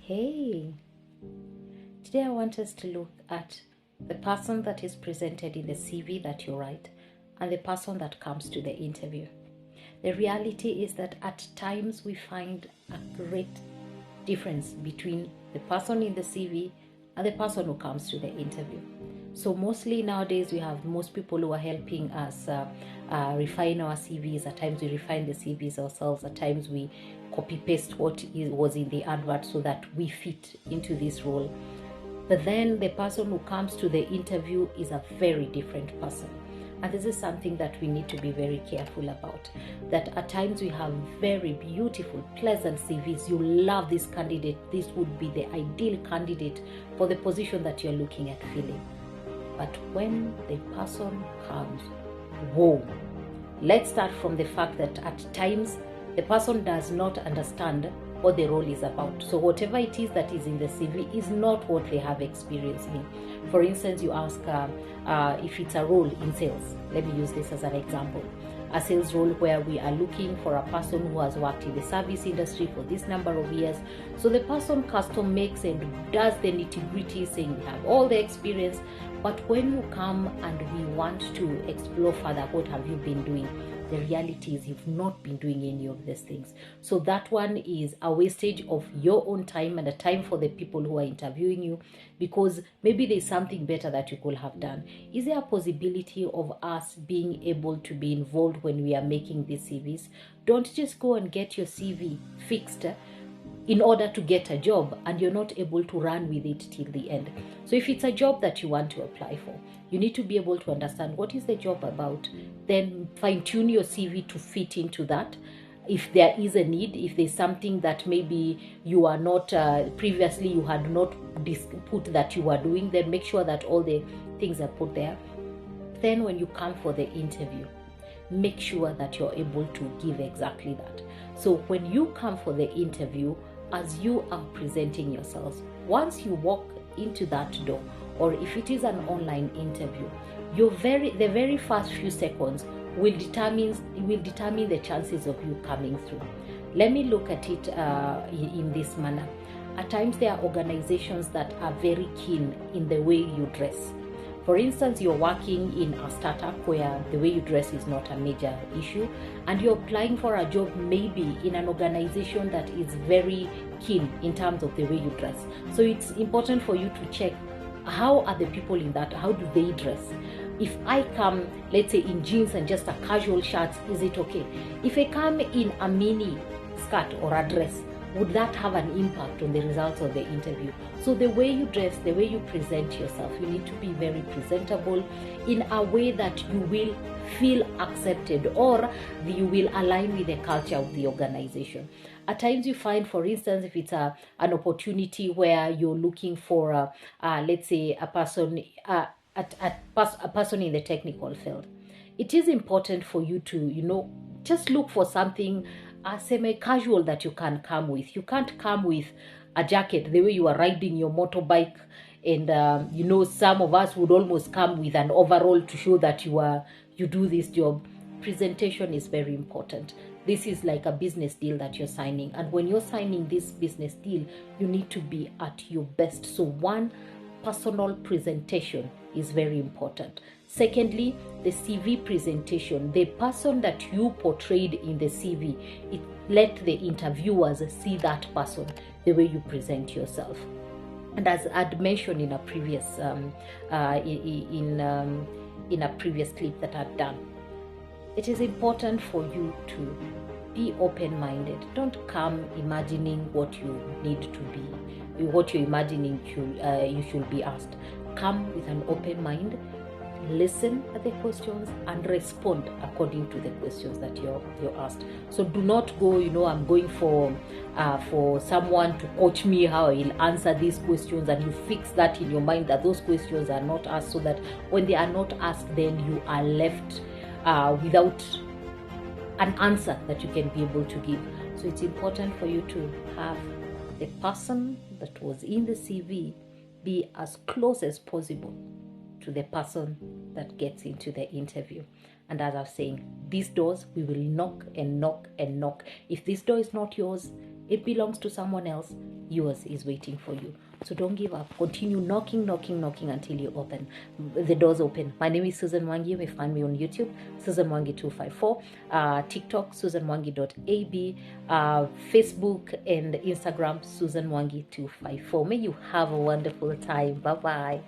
Hey, today I want us to look at the person that is presented in the CV that you write and the person that comes to the interview. The reality is that at times we find a great difference between the person in the CV and the person who comes to the interview. So mostly nowadays we have most people who are helping us refine our CVs. At times we refine the CVs ourselves. At times we copy paste what was in the advert so that we fit into this role. But then the person who comes to the interview is a very different person. And this is something that we need to be very careful about. That at times we have very beautiful, pleasant CVs. You love this candidate. This would be the ideal candidate for the position that you're looking at filling. But when the person comes, whoa. Let's start from the fact that at times the person does not understand what the role is about. So whatever it is that is in the CV is not what they have experience in. For instance, you ask if it's a role in sales. Let me use this as an example. A sales role where we are looking for a person who has worked in the service industry for this number of years. So the person custom makes and does the nitty-gritty, saying we have all the experience. But when you come and we want to explore further, what have you been doing? The reality is you've not been doing any of these things. So that one is a wastage of your own time and a time for the people who are interviewing you, because maybe there's something better that you could have done. Is there a possibility of us being able to be involved when we are making these CVs? Don't just go and get your CV fixed in order to get a job and you're not able to run with it till the end. So if it's a job that you want to apply for, you need to be able to understand what is the job about, then fine-tune your CV to fit into that. If there is a need, if there's something that maybe you are not, previously you had not put that you are doing, then make sure that all the things are put there. Then when you come for the interview, make sure that you're able to give exactly that. So when you come for the interview, as you are presenting yourselves, once you walk into that door, or if it is an online interview, the very first few seconds will determine the chances of you coming through. Let me look at it in this manner. At times there are organizations that are very keen in the way you dress. For instance, you're working in a startup where the way you dress is not a major issue, and you're applying for a job maybe in an organization that is very keen in terms of the way you dress. So it's important for you to check, how are the people in that, how do they dress? If I come, let's say, in jeans and just a casual shirt, is it okay? If I come in a mini skirt or a dress, would that have an impact on the results of the interview? So the way you dress, the way you present yourself, you need to be very presentable in a way that you will feel accepted, or you will align with the culture of the organization. At times you find, for instance, if it's an opportunity where you're looking for, let's say, a person in the technical field, it is important for you to, just look for something semi-casual that you can come with. You can't come with a jacket the way you are riding your motorbike, and some of us would almost come with an overall to show that you do this job. Presentation is very important. This is like a business deal that you're signing, and when you're signing this business deal, you need to be at your best. So one, personal presentation is very important. Secondly, the CV presentation, the person that you portrayed in the CV, let the interviewers see that person, the way you present yourself. And as I'd mentioned in a previous in a previous clip that I've done, it is important for you to be open-minded. Don't come imagining what you need to be, what you're imagining you should be asked. Come with an open mind, listen at the questions and respond according to the questions that you're asked. So do not go, I'm going for someone to coach me how I'll answer these questions, and you fix that in your mind that those questions are not asked, so that when they are not asked, then you are left without an answer that you can be able to give. So it's important for you to have the person that was in the CV be as close as possible to the person that gets into the interview. And as I was saying, these doors, we will knock and knock and knock. If this door is not yours, It belongs to someone else. Yours is waiting for you. So don't give up. Continue knocking until you open. The doors open. My name is Susan Mwangi. You may find me on YouTube, Susan Mwangi 254, TikTok, susanmwangi.ab, Facebook and Instagram, Susan Mwangi 254. May you have a wonderful time. Bye bye.